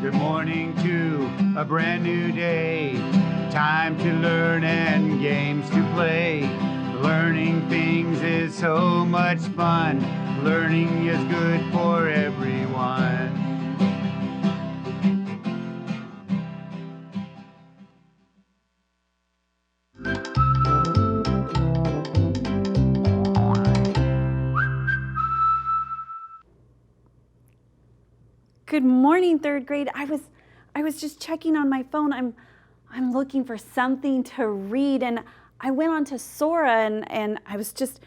Good morning to a brand new day. Time to learn and games to play. Learning things is so much fun. Learning is good for everyone. Good morning, third grade. I was just checking on my phone. I'm looking for something to read, and I went on to Sora and I was just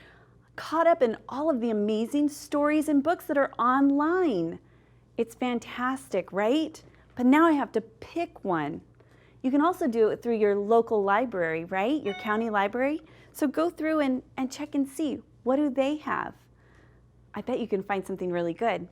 caught up in all of the amazing stories and books that are online. It's fantastic, right? But now I have to pick one. You can also do it through your local library, right? Your county library. So go through and check and see, what do they have? I bet you can find something really good.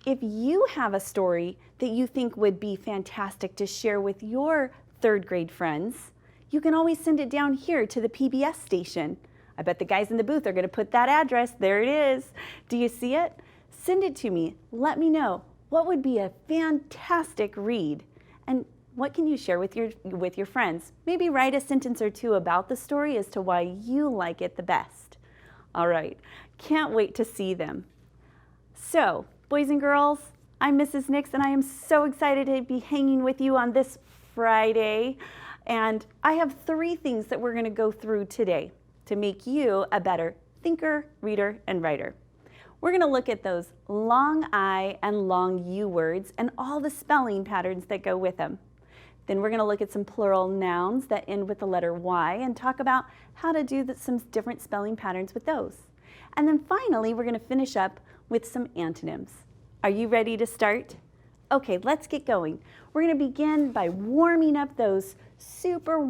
If you have a story that you think would be fantastic to share with your third grade friends, you can always send it down here to the PBS station. I bet the guys in the booth are going to put that address. There it is. Do you see it? Send it to me. Let me know what would be a fantastic read and what can you share with your friends. Maybe write a sentence or two about the story as to why you like it the best. All right, can't wait to see them. So, boys and girls, I'm Mrs. Nix, and I am so excited to be hanging with you on this Friday. And I have 3 things that we're going to go through today to make you a better thinker, reader, and writer. We're going to look at those long I and long U words and all the spelling patterns that go with them. Then we're going to look at some plural nouns that end with the letter Y and talk about how to do some different spelling patterns with those. And then finally, we're going to finish up with some antonyms. Are you ready to start? Okay, let's get going. We're going to begin by warming up those super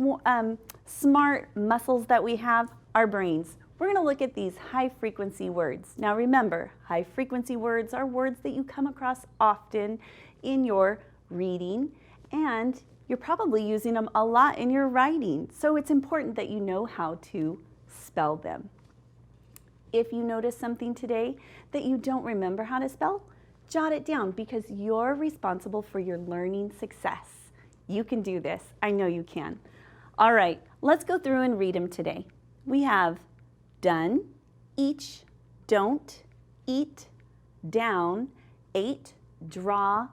smart muscles that we have, our brains. We're going to look at these high frequency words. Now remember, high frequency words are words that you come across often in your reading, and you're probably using them a lot in your writing. So it's important that you know how to spell them. If you notice something today that you don't remember how to spell, jot it down because you're responsible for your learning success. You can do this. I know you can. All right, let's go through and read them today. We have done, each, don't, eat, down, ate, draw,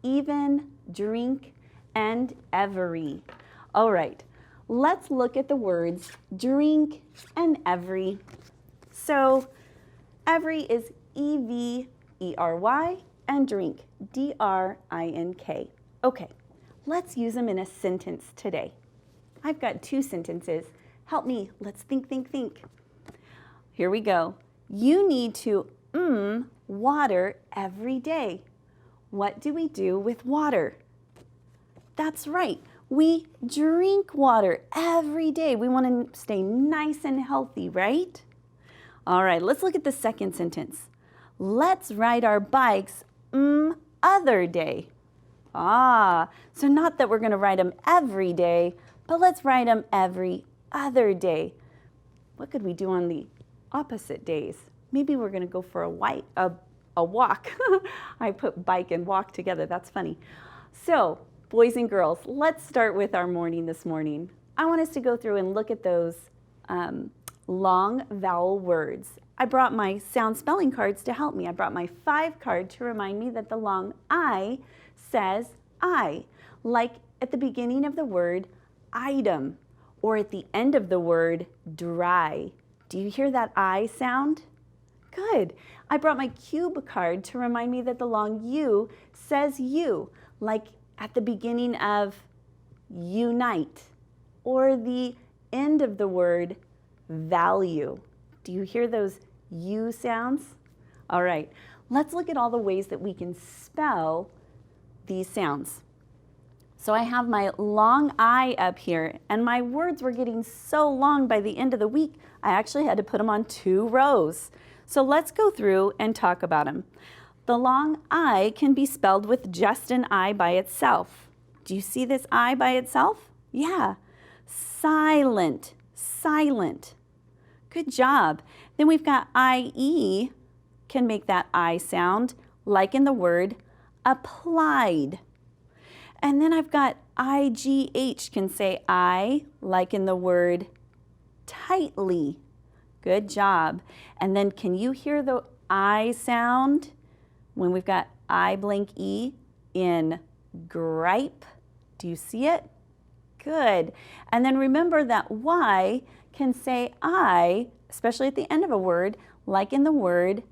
even, drink, and every. All right, let's look at the words drink and every. So every is E-V-E-R-Y and drink, D-R-I-N-K. Okay, let's use them in a sentence today. I've got 2 sentences. Help me, let's think. Here we go. You need to water every day. What do we do with water? That's right, we drink water every day. We want to stay nice and healthy, right? All right, let's look at the second sentence. Let's ride our bikes other day. So not that we're going to ride them every day, but let's ride them every other day. What could we do on the opposite days? Maybe we're going to go for a walk. I put bike and walk together. That's funny. So, boys and girls, let's start with our morning this morning. I want us to go through and look at those long vowel words. I brought my sound spelling cards to help me. I brought my 5 card to remind me that the long I says I, like at the beginning of the word item or at the end of the word dry. Do you hear that I sound? Good. I brought my cube card to remind me that the long U says you, like at the beginning of unite or the end of the word value. Do you hear those U sounds? All right, let's look at all the ways that we can spell these sounds. So I have my long I up here, and my words were getting so long by the end of the week, I actually had to put them on 2 rows. So let's go through and talk about them. The long I can be spelled with just an I by itself. Do you see this I by itself? Yeah. Silent, silent. Good job. Then we've got IE, can make that I sound, like in the word applied. And then I've got IGH, can say I, like in the word tightly. Good job. And then can you hear the I sound when we've got I blank E in gripe? Do you see it? Good. And then remember that Y can say I, especially at the end of a word, like in the word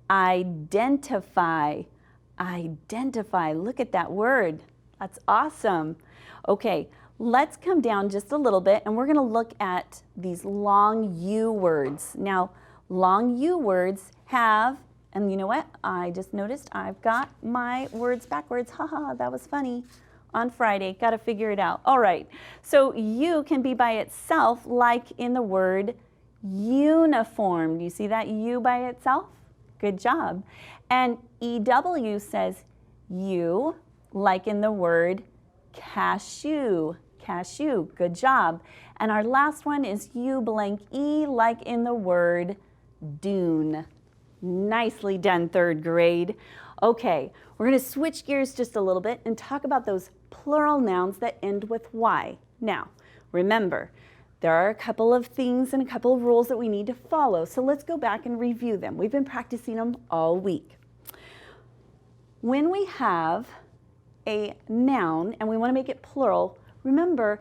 identify. Identify. Look at that word. That's awesome. Okay, let's come down just a little bit and we're going to look at these long U words. Now, long U words have, and you know what? I just noticed I've got my words backwards. Haha, that was funny. On Friday, got to figure it out. All right, so U can be by itself, like in the word uniform. Do you see that U by itself? Good job. And EW says U, like in the word cashew. Cashew, good job. And our last one is U blank E, like in the word dune. Nicely done, third grade. Okay, we're going to switch gears just a little bit and talk about those plural nouns that end with Y. Now, remember, there are a couple of things and a couple of rules that we need to follow, so let's go back and review them. We've been practicing them all week. When we have a noun and we want to make it plural, remember,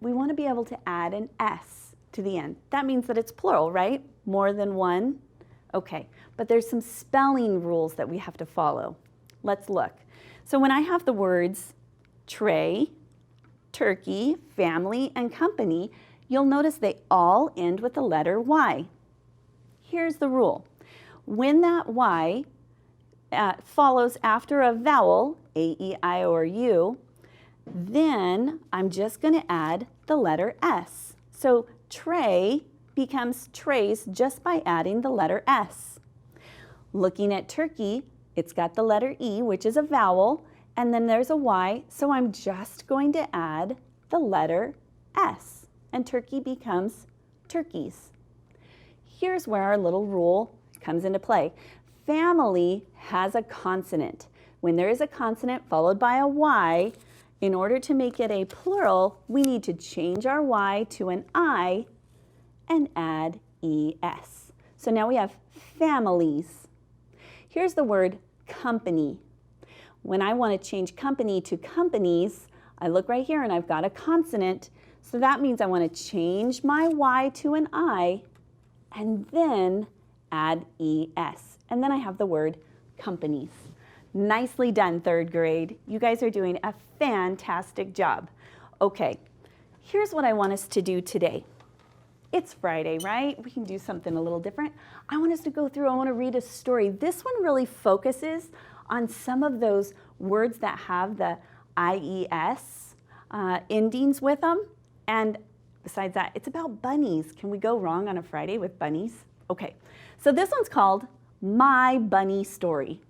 we want to be able to add an S to the end. That means that it's plural, right? More than one. Okay, but there's some spelling rules that we have to follow. Let's look. So when I have the words tray, turkey, family, and company, you'll notice they all end with the letter Y. Here's the rule. When that Y follows after a vowel, A, E, I, or U, then I'm just going to add the letter S. So tray becomes trays just by adding the letter S. Looking at turkey, it's got the letter E, which is a vowel, and then there's a Y, so I'm just going to add the letter S, and turkey becomes turkeys. Here's where our little rule comes into play. Family has a consonant. When there is a consonant followed by a Y, in order to make it a plural, we need to change our Y to an I and add ES. So now we have families. Here's the word company. When I want to change company to companies, I look right here and I've got a consonant. So that means I want to change my Y to an I and then add ES. And then I have the word companies. Nicely done, third grade. You guys are doing a fantastic job. Okay, here's what I want us to do today. It's Friday, right? We can do something a little different. I want us to go through, I want to read a story. This one really focuses on some of those words that have the IES endings with them. And besides that, it's about bunnies. Can we go wrong on a Friday with bunnies? Okay, so this one's called My Bunny Story.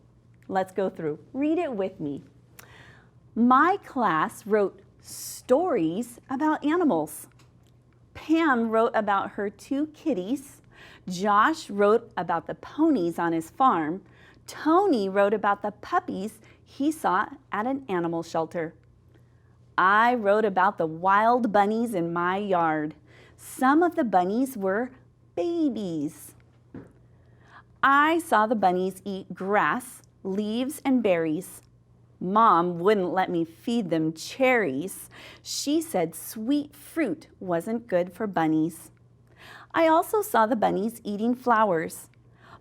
Let's go through. Read it with me. My class wrote stories about animals. Pam wrote about her 2 kitties. Josh wrote about the ponies on his farm. Tony wrote about the puppies he saw at an animal shelter. I wrote about the wild bunnies in my yard. Some of the bunnies were babies. I saw the bunnies eat grass, leaves, and berries. Mom wouldn't let me feed them cherries. She said sweet fruit wasn't good for bunnies. I also saw the bunnies eating flowers.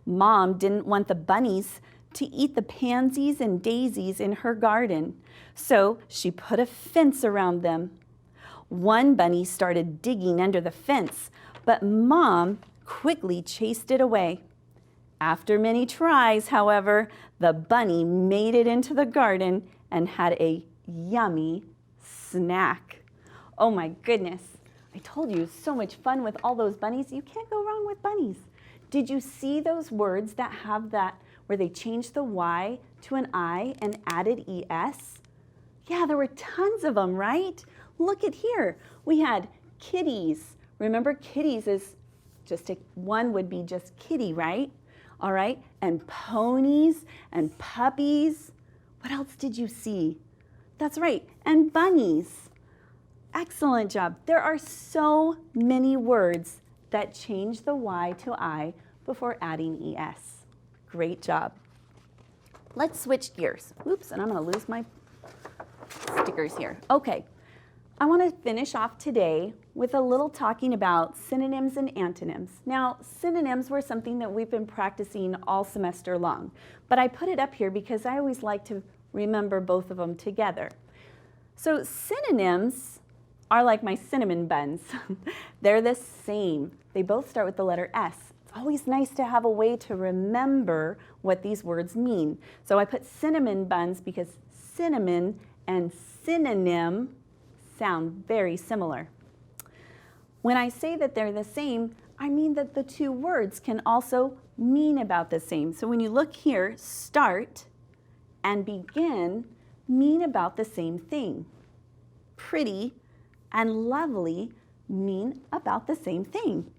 Mom didn't want the bunnies to eat the pansies and daisies in her garden, so she put a fence around them. One bunny started digging under the fence, but Mom quickly chased it away. After many tries, however, the bunny made it into the garden and had a yummy snack. Oh my goodness, I told you, so much fun with all those bunnies. You can't go wrong with bunnies. Did you see those words that have that, where they changed the Y to an I and added ES? Yeah, there were tons of them, right? Look at here. We had kitties. Remember, kitties is just one would be just kitty, right? All right, and ponies and puppies. What else did you see? That's right. And bunnies. Excellent job. There are so many words that change the Y to I before adding ES. Great job. Let's switch gears. Oops, and I'm going to lose my stickers here. Okay, I want to finish off today with a little talking about synonyms and antonyms. Now, synonyms were something that we've been practicing all semester long, but I put it up here because I always like to remember both of them together. So synonyms are like my cinnamon buns. They're the same. They both start with the letter S. It's always nice to have a way to remember what these words mean. So I put cinnamon buns because cinnamon and synonym sound very similar. When I say that they're the same, I mean that the two words can also mean about the same. So when you look here, start and begin mean about the same thing. Pretty and lovely mean about the same thing.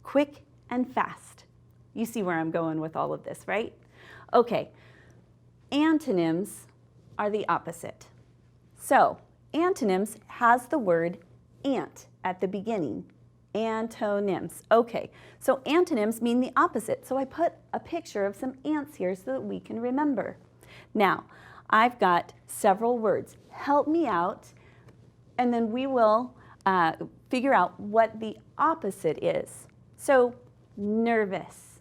Quick and fast. You see where I'm going with all of this, right? Okay, antonyms are the opposite. So antonyms has the word ant at the beginning. Antonyms. Okay, so antonyms mean the opposite. So I put a picture of some ants here so that we can remember. Now, I've got several words. Help me out, and then we will figure out what the opposite is. So nervous.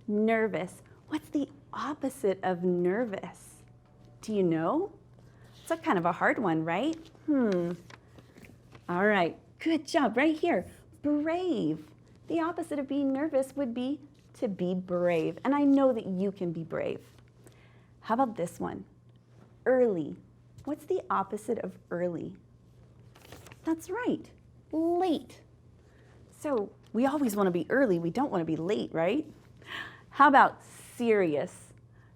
Nervous. What's the opposite of nervous? Do you know? It's a kind of a hard one, right? All right, good job, right here. Brave. The opposite of being nervous would be to be brave. And I know that you can be brave. How about this one? Early. What's the opposite of early? That's right, late. So we always want to be early. We don't want to be late, right? How about serious?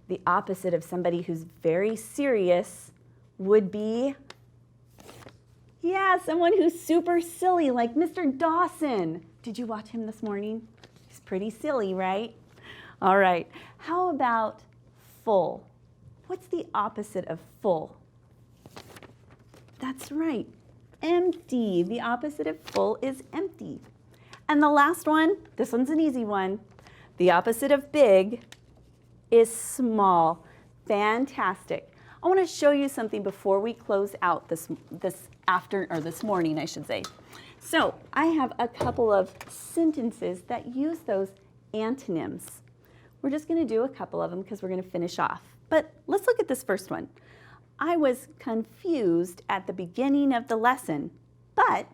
The opposite of somebody who's very serious would be, yeah, someone who's super silly, like Mr. Dawson. Did you watch him this morning? He's pretty silly, right? All right. How about full? What's the opposite of full? That's right, empty. The opposite of full is empty. And the last one, this one's an easy one. The opposite of big is small. Fantastic. I want to show you something before we close out this morning, I should say. So I have a couple of sentences that use those antonyms. We're just going to do a couple of them because we're going to finish off. But let's look at this first one. I was confused at the beginning of the lesson, but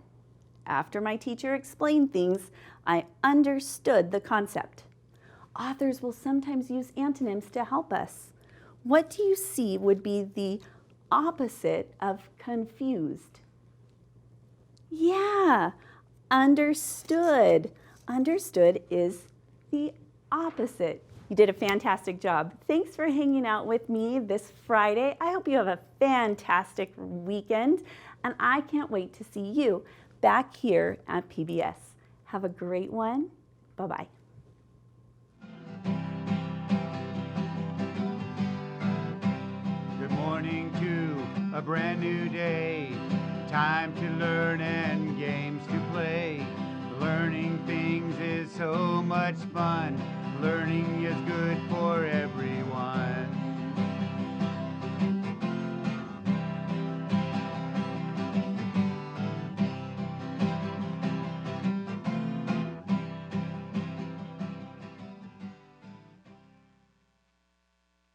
after my teacher explained things, I understood the concept. Authors will sometimes use antonyms to help us. What do you see would be the opposite of confused? Yeah, understood. Understood is the opposite. You did a fantastic job. Thanks for hanging out with me this Friday. I hope you have a fantastic weekend, and I can't wait to see you back here at PBS. Have a great one. Bye-bye. Good morning to a brand new day. Time to learn and games to play. Learning things is so much fun. Learning is good for everyone.